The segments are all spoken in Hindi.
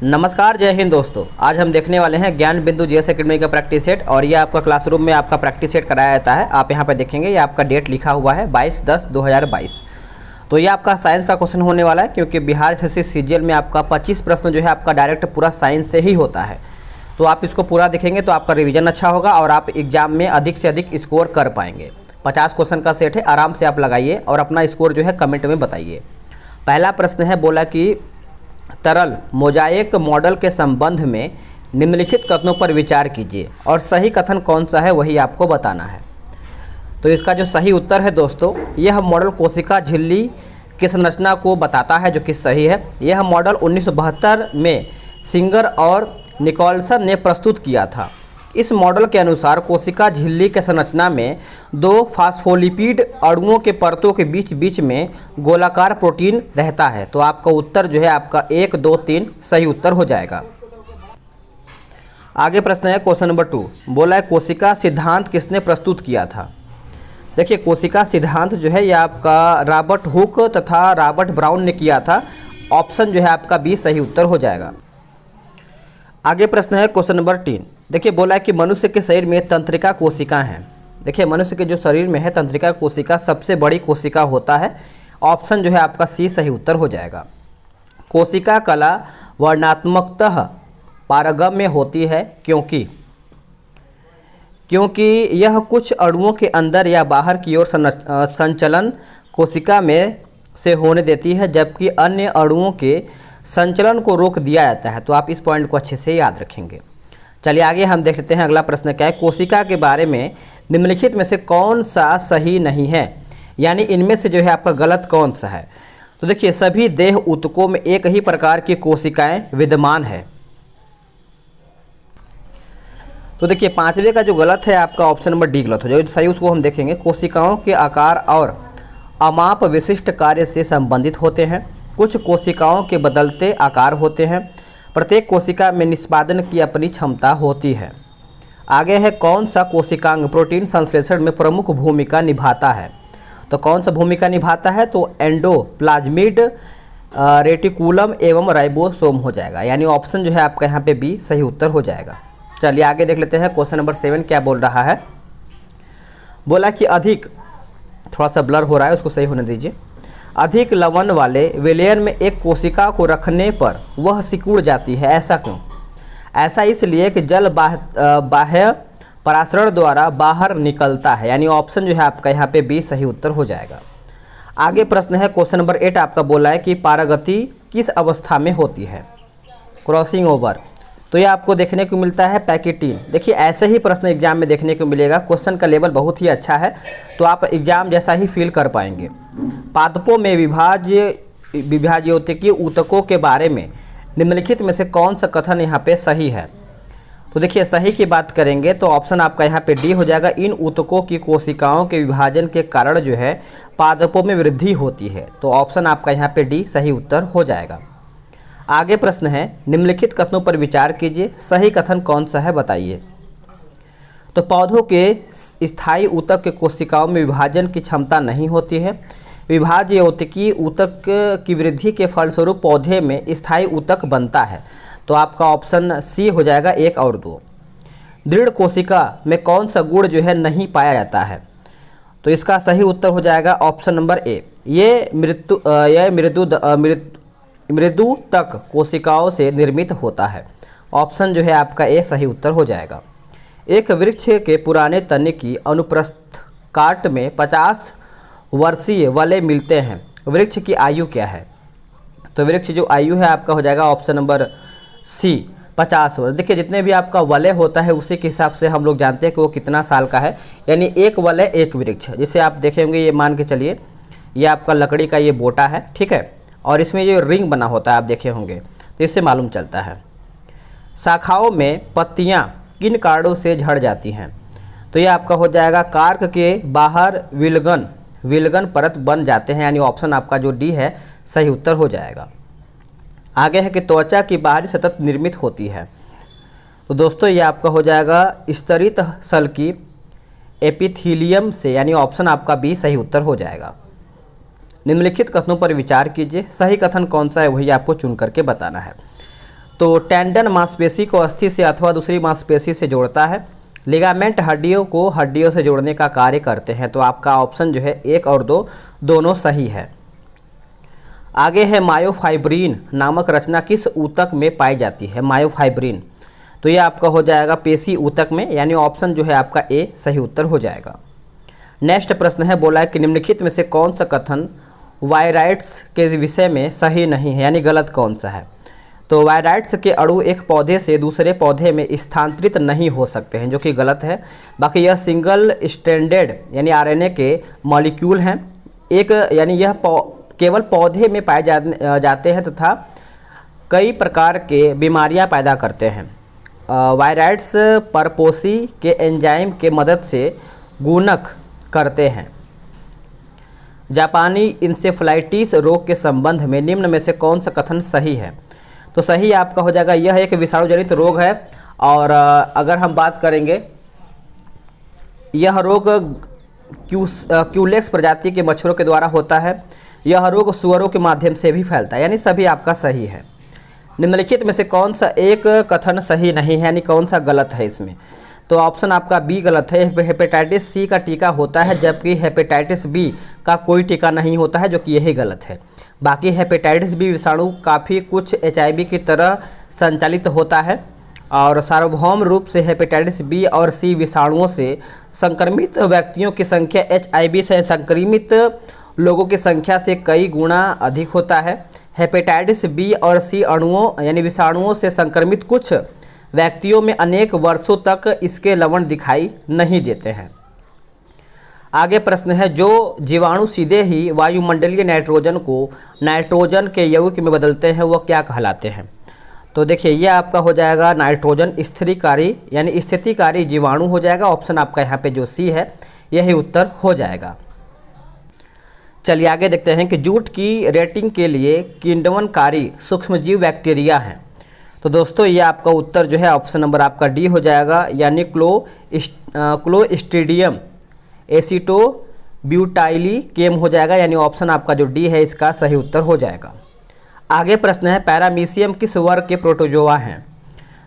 नमस्कार, जय हिंद दोस्तों। आज हम देखने वाले हैं ज्ञान बिंदु जीएस एकेडमी का प्रैक्टिस सेट और ये आपका क्लासरूम में आपका प्रैक्टिस सेट कराया जाता है। आप यहाँ पर देखेंगे ये आपका डेट लिखा हुआ है 22/10/2022। तो ये आपका साइंस का क्वेश्चन होने वाला है क्योंकि बिहार एसएससी सीजीएल में आपका 25 प्रश्न जो है आपका डायरेक्ट पूरा साइंस से ही होता है। तो आप इसको पूरा देखेंगे तो आपका रिविजन अच्छा होगा और आप एग्जाम में अधिक से अधिक स्कोर कर पाएंगे। 50 क्वेश्चन का सेट है, आराम से आप लगाइए और अपना स्कोर जो है कमेंट में बताइए। पहला प्रश्न है, बोला कि तरल मोजाइक मॉडल के संबंध में निम्नलिखित कथनों पर विचार कीजिए और सही कथन कौन सा है वही आपको बताना है। तो इसका जो सही उत्तर है दोस्तों, यह मॉडल कोशिका झिल्ली की संरचना को बताता है, जो कि सही है। यह मॉडल 1972 में सिंगर और निकोलसन ने प्रस्तुत किया था। इस मॉडल के अनुसार कोशिका झिल्ली के संरचना में दो फास्फोलिपिड अणुओं के परतों के बीच बीच में गोलाकार प्रोटीन रहता है। तो आपका उत्तर जो है आपका 1, 2, 3 सही उत्तर हो जाएगा। आगे प्रश्न है क्वेश्चन नंबर 2, बोला है कोशिका सिद्धांत किसने प्रस्तुत किया था। देखिए, कोशिका सिद्धांत जो है यह आपका रॉबर्ट हुक तथा रॉबर्ट ब्राउन ने किया था। ऑप्शन जो है आपका बी सही उत्तर हो जाएगा। आगे प्रश्न है क्वेश्चन नंबर 3। देखिए, बोला है कि मनुष्य के शरीर में तंत्रिका कोशिका हैं। देखिए, मनुष्य के जो शरीर में है तंत्रिका कोशिका सबसे बड़ी कोशिका होता है। ऑप्शन जो है आपका सी सही उत्तर हो जाएगा। कोशिका कला वर्णनात्मकतः पारगम्य होती है क्योंकि यह कुछ अणुओं के अंदर या बाहर की ओर संचलन कोशिका में से होने देती है, जबकि अन्य अणुओं के संचलन को रोक दिया जाता है। तो आप इस पॉइंट को अच्छे से याद रखेंगे। चलिए आगे हम देख लेते हैं। अगला प्रश्न क्या है, कोशिका के बारे में निम्नलिखित में से कौन सा सही नहीं है, यानी इनमें से जो है आपका गलत कौन सा है। तो देखिए, सभी देह ऊतकों में एक ही प्रकार की कोशिकाएं विद्यमान है। तो देखिए, पांचवे का जो गलत है आपका ऑप्शन नंबर डी गलत हो जाएगा। जो सही उसको हम देखेंगे। कोशिकाओं के आकार और अमाप विशिष्ट कार्य से संबंधित होते हैं। कुछ कोशिकाओं के बदलते आकार होते हैं। प्रत्येक कोशिका में निष्पादन की अपनी क्षमता होती है। आगे है, कौन सा कोशिकांग प्रोटीन संश्लेषण में प्रमुख भूमिका निभाता है। तो कौन सा भूमिका निभाता है, तो एंडोप्लाज्मिड, रेटिकुलम एवं राइबोसोम हो जाएगा। यानी ऑप्शन जो है आपका यहाँ पे बी सही उत्तर हो जाएगा। चलिए आगे देख लेते हैं। क्वेश्चन नंबर 7 क्या बोल रहा है, बोला कि अधिक, थोड़ा सा ब्लर हो रहा है उसको सही होने दीजिए। अधिक लवण वाले विलयन में एक कोशिका को रखने पर वह सिकुड़ जाती है, ऐसा क्यों। ऐसा इसलिए कि जल बाह्य परासरण द्वारा बाहर निकलता है। यानी ऑप्शन जो है आपका यहाँ पे बी सही उत्तर हो जाएगा। आगे प्रश्न है क्वेश्चन नंबर 8 आपका बोला है कि पारगति किस अवस्था में होती है, क्रॉसिंग ओवर। तो ये आपको देखने को मिलता है पैकेटीन। देखिए, ऐसे ही प्रश्न एग्जाम में देखने को मिलेगा। क्वेश्चन का लेवल बहुत ही अच्छा है, तो आप एग्जाम जैसा ही फील कर पाएंगे। पादपों में विभाज्योतिकीय ऊतकों के बारे में निम्नलिखित में से कौन सा कथन यहाँ पे सही है। तो देखिए, सही की बात करेंगे तो ऑप्शन आपका यहाँ पे डी हो जाएगा। इन ऊतकों की कोशिकाओं के विभाजन के कारण जो है पादपों में वृद्धि होती है। तो ऑप्शन आपका यहाँ पे डी सही उत्तर हो जाएगा। आगे प्रश्न है, निम्नलिखित कथनों पर विचार कीजिए, सही कथन कौन सा है बताइए। तो पौधों के स्थायी ऊतक के कोशिकाओं में विभाजन की क्षमता नहीं होती है। विभाज्योतिकीय ऊतक की वृद्धि के फलस्वरूप पौधे में स्थायी ऊतक बनता है। तो आपका ऑप्शन सी हो जाएगा 1 और 2। दृढ़ कोशिका में कौन सा गुण जो है नहीं पाया जाता है। तो इसका सही उत्तर हो जाएगा ऑप्शन नंबर ए। ये मृदु तक कोशिकाओं से निर्मित होता है। ऑप्शन जो है आपका ए सही उत्तर हो जाएगा। एक वृक्ष के पुराने तने की अनुप्रस्थ काट में 50 वर्षीय वलय मिलते हैं। वृक्ष की आयु क्या है। तो वृक्ष जो आयु है आपका हो जाएगा ऑप्शन नंबर सी 50 वर्ष। देखिए, जितने भी आपका वलय होता है उसी के हिसाब से हम लोग जानते हैं कि वो कितना साल का है। यानी एक वलय एक वृक्ष, जिसे आप देखे होंगे, ये मान के चलिए ये आपका लकड़ी का ये बोटा है, ठीक है, और इसमें जो रिंग बना होता है आप देखे होंगे, तो इससे मालूम चलता है। शाखाओं में पत्तियां किन कारणों से झड़ जाती हैं। तो ये आपका हो जाएगा कार्क के बाहर विलगन परत बन जाते हैं। यानी ऑप्शन आपका जो डी है सही उत्तर हो जाएगा। आगे है कि त्वचा की बाहरी सतह निर्मित होती है। तो दोस्तों ये आपका हो जाएगा स्तरित सल की एपिथीलियम से। यानी ऑप्शन आपका बी सही उत्तर हो जाएगा। निम्नलिखित कथनों पर विचार कीजिए, सही कथन कौन सा है वही आपको चुन करके बताना है। तो टेंडन मांसपेशी को अस्थि से अथवा दूसरी मांसपेशी से जोड़ता है। लिगामेंट हड्डियों को हड्डियों से जोड़ने का कार्य करते हैं। तो आपका ऑप्शन जो है 1 और 2 दोनों सही है। आगे है मायोफाइब्रिन नामक रचना किस ऊतक में पाई जाती है? मायोफाइब्रिन, तो ये आपका हो जाएगा पेशी ऊतक में, यानी ऑप्शन जो है आपका ए सही उत्तर हो जाएगा। नेक्स्ट प्रश्न है, बोला है कि निम्नलिखित में से कौन सा कथन वायराइट्स के विषय में सही नहीं है, यानी गलत कौन सा है? तो वायराइट्स के अणु एक पौधे से दूसरे पौधे में स्थानांतरित नहीं हो सकते हैं, जो कि गलत है। बाकी यह सिंगल स्ट्रैंडेड यानी आरएनए के मॉलिक्यूल हैं, एक यानी यह केवल पौधे में पाए जाते हैं तथा कई प्रकार के बीमारियां पैदा करते हैं। वायराइट्स परपोसी के एंजाइम के मदद से गुणक करते हैं। जापानी इंसेफ्लाइटिस रोग के संबंध में निम्न में से कौन सा कथन सही है? तो सही आपका हो जाएगा, यह एक विषाणु जनित रोग है और अगर हम बात करेंगे, यह रोग क्यूलेक्स प्रजाति के मच्छरों के द्वारा होता है। यह रोग सुअरों के माध्यम से भी फैलता है, यानी सभी आपका सही है। निम्नलिखित में से कौन सा एक कथन सही नहीं है, यानी कौन सा गलत है इसमें? तो ऑप्शन आपका बी गलत है। हेपेटाइटिस सी का टीका होता है जबकि हेपेटाइटिस बी का कोई टीका नहीं होता है, जो कि यही गलत है। बाकी हेपेटाइटिस बी विषाणु काफ़ी कुछ HIV की तरह संचालित होता है और सार्वभौम रूप से हेपेटाइटिस बी और सी विषाणुओं से संक्रमित व्यक्तियों की संख्या HIV से संक्रमित लोगों की संख्या से कई गुना अधिक होता है। हेपेटाइटिस बी और सी अणुओं यानी विषाणुओं से संक्रमित कुछ व्यक्तियों में अनेक वर्षों तक इसके लवण दिखाई नहीं देते हैं। आगे प्रश्न है, जो जीवाणु सीधे ही वायुमंडलीय नाइट्रोजन को नाइट्रोजन के यौगिक में बदलते हैं, वह क्या कहलाते हैं? तो देखिए, यह आपका हो जाएगा नाइट्रोजन स्थिरीकारी यानी स्थितिकारी जीवाणु हो जाएगा। ऑप्शन आपका यहाँ पे जो सी है यही उत्तर हो जाएगा। चलिए आगे देखते हैं कि जूट की रेटिंग के लिए किण्वनकारी सूक्ष्मजीव बैक्टीरिया हैं। तो दोस्तों ये आपका उत्तर जो है ऑप्शन नंबर आपका डी हो जाएगा, यानी क्लोस्ट्रीडियम एसिटोब्यूटाइलिकेम हो जाएगा, यानी ऑप्शन आपका जो डी है इसका सही उत्तर हो जाएगा। आगे प्रश्न है, पैरामीशियम किस वर्ग के प्रोटोजोआ हैं?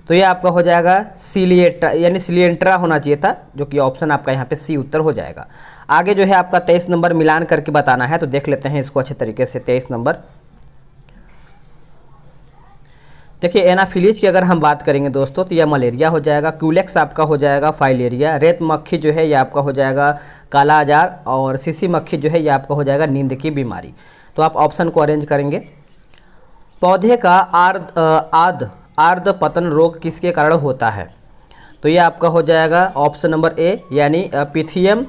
तो ये आपका हो जाएगा सिलिएट्रा यानी सिलिएंट्रा होना चाहिए था, जो कि ऑप्शन आपका यहाँ पे सी उत्तर हो जाएगा। आगे जो है आपका 23 नंबर मिलान करके बताना है, तो देख लेते हैं इसको अच्छे तरीके से। 23 नंबर देखिए, एनाफिलीज की अगर हम बात करेंगे दोस्तों तो यह मलेरिया हो जाएगा। क्यूलेक्स आपका हो जाएगा फाइलेरिया। रेत मक्खी जो है यह आपका हो जाएगा काला आजार और सीसी मक्खी जो है यह आपका हो जाएगा नींद की बीमारी। तो आप ऑप्शन को अरेंज करेंगे। पौधे का आर्द्र पतन रोग किसके कारण होता है? तो ये आपका हो जाएगा ऑप्शन नंबर ए, यानी पिथियम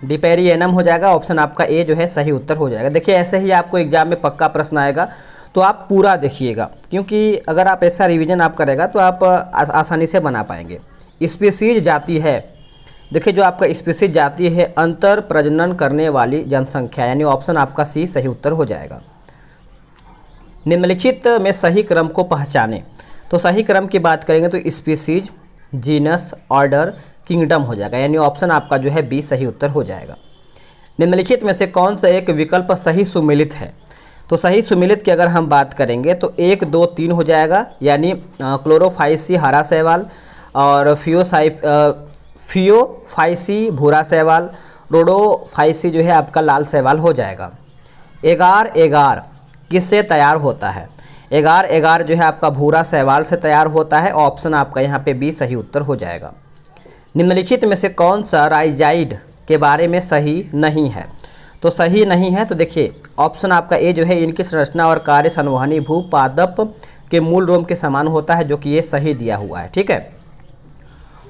डिपेरिएनम हो जाएगा। ऑप्शन आपका ए जो है सही उत्तर हो जाएगा। देखिए, ऐसे ही आपको एग्जाम में पक्का प्रश्न आएगा, तो आप पूरा देखिएगा, क्योंकि अगर आप ऐसा रिवीजन आप करेगा तो आप आसानी से बना पाएंगे। स्पीसीज जाति है, देखिए जो आपका स्पीसीज जाति है अंतर प्रजनन करने वाली जनसंख्या, यानी ऑप्शन आपका सी सही उत्तर हो जाएगा। निम्नलिखित में सही क्रम को पहचाने, तो सही क्रम की बात करेंगे तो स्पीसीज, जीनस, ऑर्डर, किंगडम हो जाएगा, यानी ऑप्शन आपका जो है बी सही उत्तर हो जाएगा। निम्नलिखित में से कौन सा एक विकल्प सही सुमेलित है? तो सही सुमेलित की अगर हम बात करेंगे तो 1, 2, 3 हो जाएगा, यानी क्लोरोफाइसी हरा शैवाल और फियोफाइसी भूरा शैवाल, रोडोफाइसी जो है आपका लाल शैवाल हो जाएगा। एगार एगार किससे तैयार होता है? एगार एगार जो है आपका भूरा शैवाल से तैयार होता है। ऑप्शन आपका यहाँ पे बी सही उत्तर हो जाएगा। निम्नलिखित में से कौन सा राइजाइड के बारे में सही नहीं है? तो सही नहीं है, तो देखिए ऑप्शन आपका ए जो है इनकी संरचना और कार्य संवहनी भूपादप के मूल रोम के समान होता है, जो कि ये सही दिया हुआ है, ठीक है।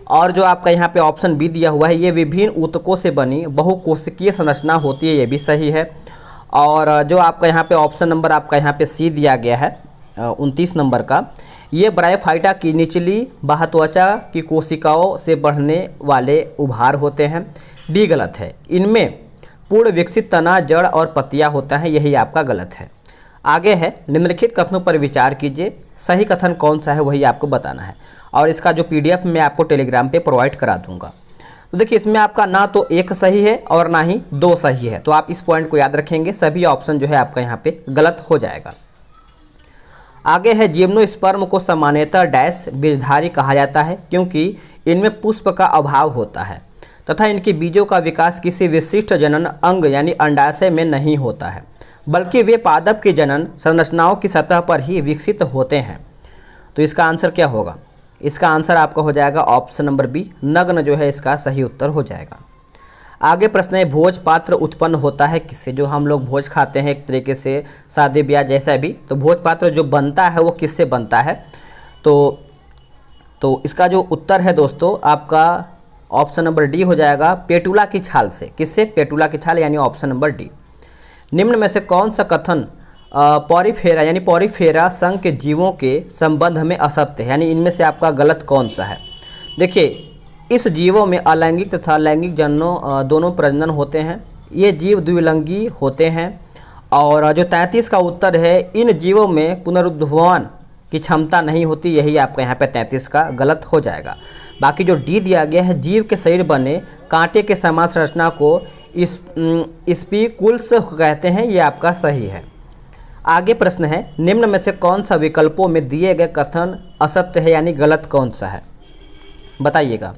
और जो आपका यहाँ पे ऑप्शन बी दिया हुआ है, ये विभिन्न ऊतकों से बनी बहुकोशिकीय संरचना होती है, ये भी सही है। और जो आपका यहाँ पे ऑप्शन नंबर आपका यहाँ पे सी दिया गया है 29 नंबर का, ये ब्रायोफाइटा की निचली बाह्यत्वचा की कोशिकाओं से बढ़ने वाले उभार होते हैं, डी गलत है। इनमें पूर्ण विकसित तना, जड़ और पत्तियां होता है, यही आपका गलत है। आगे है, निम्नलिखित कथनों पर विचार कीजिए, सही कथन कौन सा है वही आपको बताना है, और इसका जो PDF मैं आपको टेलीग्राम पे प्रोवाइड करा दूंगा। तो देखिए इसमें आपका ना तो एक सही है और ना ही 2 सही है, तो आप इस पॉइंट को याद रखेंगे, सभी ऑप्शन जो है आपका यहाँ पे गलत हो जाएगा। आगे है जिम्नोस्पर्म को सामान्यतः डैश बीजधारी कहा जाता है क्योंकि इनमें पुष्प का अभाव होता है तथा इनके बीजों का विकास किसी विशिष्ट जनन अंग यानी अंडाशय में नहीं होता है, बल्कि वे पादप की जनन संरचनाओं की सतह पर ही विकसित होते हैं। तो इसका आंसर क्या होगा? इसका आंसर आपका हो जाएगा ऑप्शन नंबर बी, नग्न जो है इसका सही उत्तर हो जाएगा। आगे प्रश्न है भोज पात्र उत्पन्न होता है किससे? जो हम लोग भोज खाते हैं एक तरीके से शादी ब्याह जैसा भी, तो भोज पात्र जो बनता है वो किससे बनता है? तो इसका जो उत्तर है दोस्तों आपका ऑप्शन नंबर डी हो जाएगा, पेटुला की छाल से। किससे? पेटुला की छाल, यानी ऑप्शन नंबर डी। निम्न में से कौन सा कथन पॉरीफेरा यानी पॉरीफेरा संघ के जीवों के संबंध में असत्य है, यानी इनमें से आपका गलत कौन सा है? देखिए, इस जीवों में अलैंगिक तथा लैंगिक जननों दोनों प्रजनन होते हैं। ये जीव द्विलिंगी होते हैं। और जो 33 का उत्तर है, इन जीवों में पुनरुद्भवन की क्षमता नहीं होती, यही आपका यहाँ पे 33 का गलत हो जाएगा। बाकी जो डी दिया गया है, जीव के शरीर बने कांटे के समान संरचना को स्पीकुल्स कहते हैं, ये आपका सही है। आगे प्रश्न है निम्न में से कौन सा विकल्पों में दिए गए कथन असत्य है, यानी गलत कौन सा है, बताइएगा।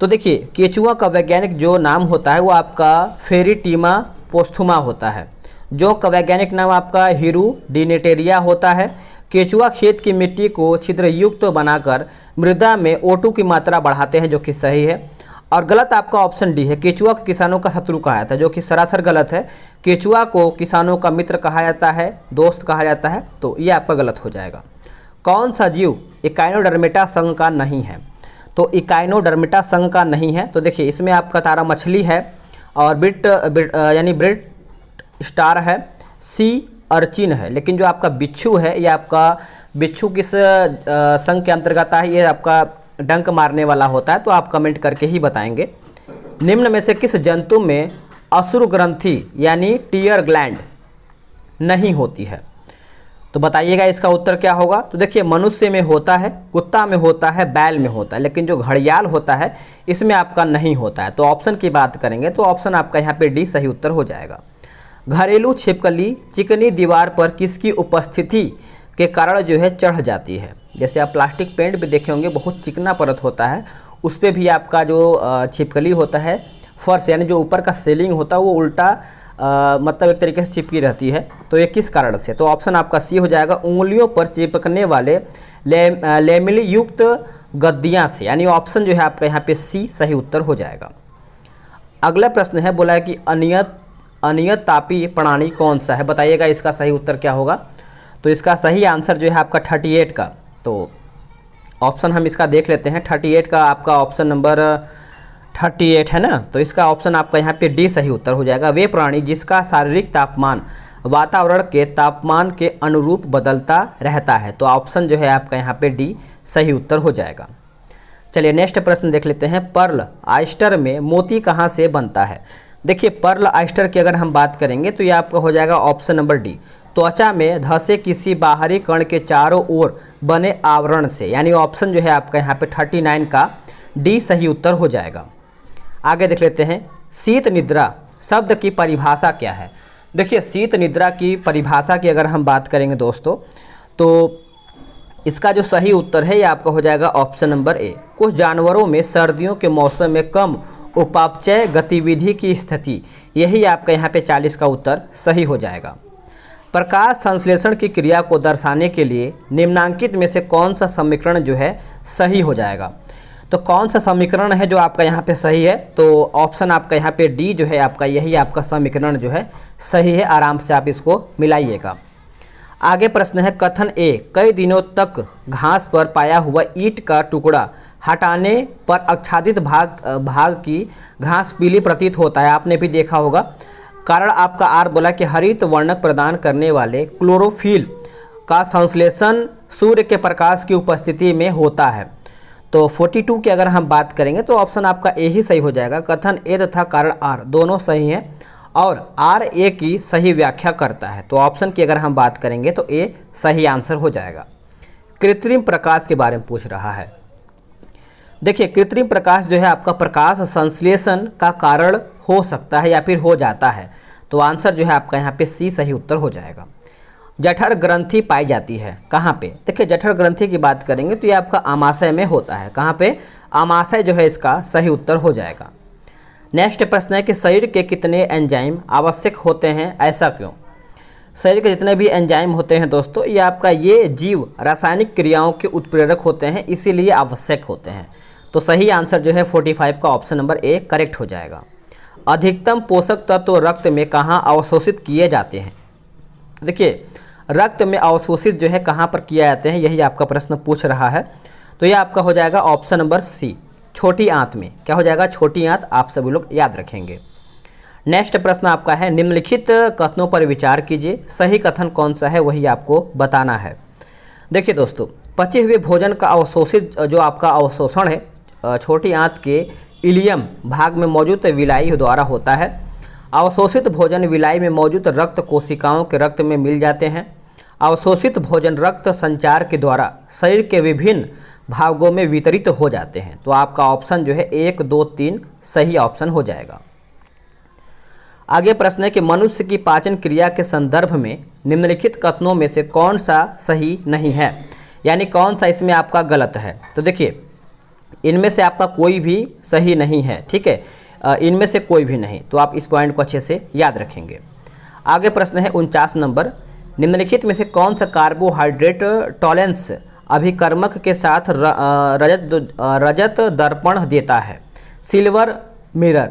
तो देखिए, केचुआ का वैज्ञानिक जो नाम होता है वो आपका फेरिटीमा पोस्थुमा होता है। जो का वैज्ञानिक नाम आपका हिरुडिनेटेरिया होता है। केचुआ खेत की मिट्टी को छिद्रयुक्त बनाकर मृदा में O2 की मात्रा बढ़ाते हैं, जो कि सही है। और गलत आपका ऑप्शन डी है, केचुआ को किसानों का शत्रु कहा जाता है, जो कि सरासर गलत है। केचुआ को किसानों का मित्र कहा जाता है, दोस्त कहा जाता है, तो ये आपका गलत हो जाएगा। कौन सा जीव इकाइनोडर्मेटा संघ का नहीं है? तो इकाइनोडर्मेटा संघ का नहीं है। तो देखिए, इसमें आपका तारा मछली है और ब्रिट स्टार है, सी अर्चिन है। लेकिन जो आपका बिच्छू है, ये आपका बिच्छू किस संघ के अंतर्गत है? ये आपका डंक मारने वाला होता है, तो आप कमेंट करके ही बताएंगे। निम्न में से किस जंतु में अश्रु ग्रंथि यानी टीयर ग्लैंड नहीं होती है? तो बताइएगा इसका उत्तर क्या होगा। तो देखिए, मनुष्य में होता है, कुत्ता में होता है, बैल में होता है, लेकिन जो घड़ियाल होता है इसमें आपका नहीं होता है। तो ऑप्शन की बात करेंगे तो ऑप्शन आपका यहाँ पे डी सही उत्तर हो जाएगा। घरेलू छिपकली चिकनी दीवार पर किसकी उपस्थिति के कारण जो है चढ़ जाती है? जैसे आप प्लास्टिक पेंट भी देखे होंगे, बहुत चिकना परत होता है, उस पर भी आपका जो छिपकली होता है, फर्श यानी जो ऊपर का सीलिंग होता है वो उल्टा मतलब एक तरीके से चिपकी रहती है। तो ये किस कारण से? तो ऑप्शन आपका सी हो जाएगा, उंगलियों पर चिपकने वाले लेमिली युक्त गद्दियाँ से, यानी ऑप्शन जो है आपका यहाँ पे सी सही उत्तर हो जाएगा। अगला प्रश्न है, बोला है कि अनियत तापी प्रणाली कौन सा है? बताइएगा इसका सही उत्तर क्या होगा। तो इसका सही आंसर जो है आपका 38 का, तो ऑप्शन हम इसका देख लेते हैं। 38 का आपका ऑप्शन नंबर 38 है ना, तो इसका ऑप्शन आपका यहाँ पे डी सही उत्तर हो जाएगा। वे प्राणी जिसका शारीरिक तापमान वातावरण के तापमान के अनुरूप बदलता रहता है। तो ऑप्शन जो है आपका यहाँ पे डी सही उत्तर हो जाएगा। चलिए नेक्स्ट प्रश्न देख लेते हैं। पर्ल ऑयस्टर में मोती कहाँ से बनता है? देखिए, पर्ल ऑयस्टर की अगर हम बात करेंगे तो ये आपका हो जाएगा ऑप्शन नंबर डी, त्वचा में धंसे किसी बाहरी कण के चारों ओर बने आवरण से, यानी ऑप्शन जो है आपका यहाँ पे 39 का डी सही उत्तर हो जाएगा। आगे देख लेते हैं, शीत निद्रा शब्द की परिभाषा क्या है? देखिए, शीत निद्रा की परिभाषा की अगर हम बात करेंगे दोस्तों, तो इसका जो सही उत्तर है ये आपका हो जाएगा ऑप्शन नंबर ए। कुछ जानवरों में सर्दियों के मौसम में कम उपापचय गतिविधि की स्थिति, यही आपका यहाँ पे 40 का उत्तर सही हो जाएगा। प्रकाश संश्लेषण की क्रिया को दर्शाने के लिए निम्नांकित में से कौन सा समीकरण जो है सही हो जाएगा? तो कौन सा समीकरण है जो आपका यहाँ पे सही है? तो ऑप्शन आपका यहाँ पे डी जो है आपका, यही आपका समीकरण जो है सही है। आराम से आप इसको मिलाइएगा। आगे प्रश्न है, कथन ए, कई दिनों तक घास पर पाया हुआ ईंट का टुकड़ा हटाने पर आच्छादित भाग की घास पीली प्रतीत होता है। आपने भी देखा होगा। कारण आपका आर बोला कि हरित वर्णक प्रदान करने वाले क्लोरोफिल का संश्लेषण सूर्य के प्रकाश की उपस्थिति में होता है। तो 42 की अगर हम बात करेंगे तो ऑप्शन आपका ए ही सही हो जाएगा। कथन ए तथा कारण आर दोनों सही हैं और आर ए की सही व्याख्या करता है। तो ऑप्शन की अगर हम बात करेंगे तो ए सही आंसर हो जाएगा। कृत्रिम प्रकाश के बारे में पूछ रहा है। देखिए, कृत्रिम प्रकाश जो है आपका प्रकाश संश्लेषण का कारण हो सकता है या फिर हो जाता है। तो आंसर जो है आपका यहाँ पे सी सही उत्तर हो जाएगा। जठर ग्रंथि पाई जाती है कहाँ पे? देखिए जठर ग्रंथि की बात करेंगे तो ये आपका आमाशय में होता है। कहाँ पे? आमाशय जो है इसका सही उत्तर हो जाएगा। नेक्स्ट प्रश्न है कि शरीर के कितने एंजाइम आवश्यक होते हैं, ऐसा क्यों? शरीर के जितने भी एंजाइम होते हैं दोस्तों, ये आपका ये जीव रासायनिक क्रियाओं के उत्प्रेरक होते हैं, इसीलिए आवश्यक होते हैं। तो सही आंसर जो है 45 का ऑप्शन नंबर ए करेक्ट हो जाएगा। अधिकतम पोषक तत्व रक्त में कहाँ अवशोषित किए जाते हैं? देखिए रक्त में अवशोषित जो है कहाँ पर किए जाते हैं, यही आपका प्रश्न पूछ रहा है। तो ये आपका हो जाएगा ऑप्शन नंबर सी, छोटी आंत में। क्या हो जाएगा? छोटी आंत। आप सभी लोग याद रखेंगे। नेक्स्ट प्रश्न आपका है, निम्नलिखित कथनों पर विचार कीजिए, सही कथन कौन सा है वही आपको बताना है। देखिए दोस्तों, पचे हुए भोजन का अवशोषित जो आपका अवशोषण है छोटी आंत के इलियम भाग में मौजूद विलाई द्वारा होता है। अवशोषित भोजन विलाई में मौजूद रक्त कोशिकाओं के रक्त में मिल जाते हैं। अवशोषित भोजन रक्त संचार के द्वारा शरीर के विभिन्न भागों में वितरित हो जाते हैं। तो आपका ऑप्शन जो है 1, 2, 3 सही ऑप्शन हो जाएगा। आगे प्रश्न है कि मनुष्य की पाचन क्रिया के संदर्भ में निम्नलिखित कथनों में से कौन सा सही नहीं है, यानी कौन सा इसमें आपका गलत है? तो देखिए इनमें से आपका कोई भी सही नहीं है, ठीक है, इनमें से कोई भी नहीं। तो आप इस पॉइंट को अच्छे से याद रखेंगे। आगे प्रश्न है 49 नंबर, निम्नलिखित में से कौन सा कार्बोहाइड्रेट टॉलेंस अभिकर्मक के साथ रजत दर्पण देता है? Silver mirror.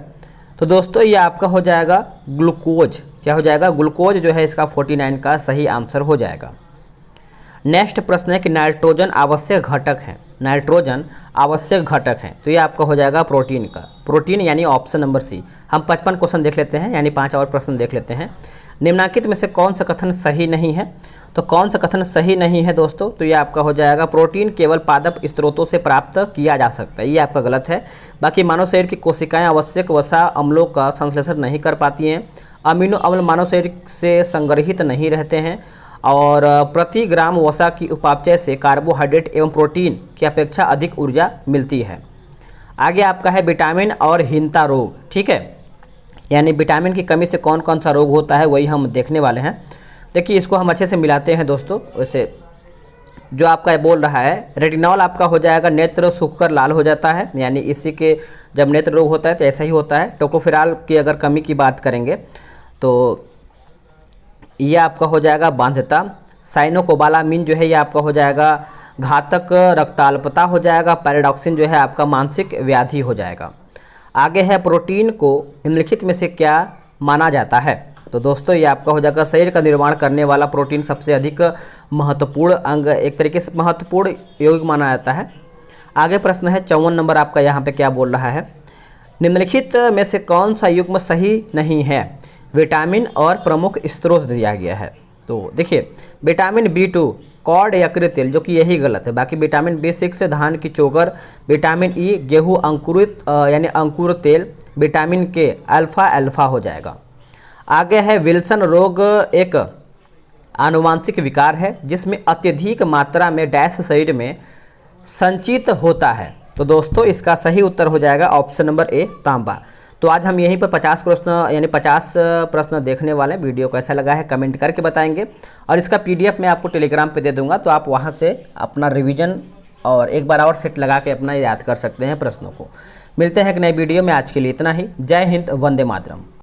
तो दोस्तों ये आपका हो जाएगा ग्लूकोज। क्या हो जाएगा? ग्लूकोज जो है इसका 49 का सही आंसर हो जाएगा। नेक्स्ट प्रश्न है कि नाइट्रोजन आवश्यक घटक है। नाइट्रोजन आवश्यक घटक है, तो ये आपका हो जाएगा प्रोटीन का। प्रोटीन यानी ऑप्शन नंबर सी। हम 55 क्वेश्चन देख लेते हैं, यानी 5 और प्रश्न देख लेते हैं। निम्नलिखित में से कौन सा कथन सही नहीं है? तो कौन सा कथन सही नहीं है दोस्तों? तो ये आपका हो जाएगा प्रोटीन केवल पादप स्रोतों से प्राप्त किया जा सकता है, ये आपका गलत है। बाकी मानव शरीर की कोशिकाएं आवश्यक वसा अम्लों का संश्लेषण नहीं कर पाती हैं। अमीनो अम्ल मानव शरीर से संग्रहित नहीं रहते हैं और प्रति ग्राम वसा की उपापचय से कार्बोहाइड्रेट एवं प्रोटीन की अपेक्षा अधिक ऊर्जा मिलती है। आगे आपका है विटामिन और हीनता रोग, ठीक है, यानी विटामिन की कमी से कौन कौन सा रोग होता है वही हम देखने वाले हैं। देखिए इसको हम अच्छे से मिलाते हैं दोस्तों। वैसे जो आपका बोल रहा है रेटिनॉल आपका हो जाएगा नेत्र सूखकर लाल हो जाता है, यानी इसी के जब नेत्र रोग होता है तो ऐसा ही होता है। टोकोफेरॉल की अगर कमी की बात करेंगे तो ये आपका हो जाएगा बांधता। साइनोकोबालामिन जो है ये आपका हो जाएगा घातक रक्ताल्पता हो जाएगा। पैराडॉक्सिन जो है आपका मानसिक व्याधि हो जाएगा। आगे है प्रोटीन को निम्नलिखित में से क्या माना जाता है? तो दोस्तों ये आपका हो जाएगा शरीर का निर्माण करने वाला प्रोटीन सबसे अधिक महत्वपूर्ण अंग, एक तरीके से महत्वपूर्ण यौगिक माना जाता है। आगे प्रश्न है 54 नंबर आपका, यहाँ पे क्या बोल रहा है? निम्नलिखित में से कौन सा युग्म सही नहीं है? विटामिन और प्रमुख स्रोत दिया गया है। तो देखिए विटामिन B2 कॉड यकृत तेल, जो कि यही गलत है। बाकी विटामिन B6 धान की चोकर, विटामिन E गेहूँ अंकुरित यानी अंकुर तेल, विटामिन K अल्फा हो जाएगा। आगे है विल्सन रोग एक आनुवांशिक विकार है जिसमें अत्यधिक मात्रा में डैश शरीर में संचित होता है। तो दोस्तों इसका सही उत्तर हो जाएगा ऑप्शन नंबर ए तांबा। तो आज हम यहीं पर 50 प्रश्न यानी 50 प्रश्न देखने वाले हैं। वीडियो कैसा लगा है कमेंट करके बताएंगे और इसका PDF मैं आपको टेलीग्राम पे दे दूंगा, तो आप वहां से अपना रिवीजन और एक बार और सेट लगा के अपना याद कर सकते हैं प्रश्नों को। मिलते हैं एक नई वीडियो में, आज के लिए इतना ही। जय हिंद, वंदे मातरम।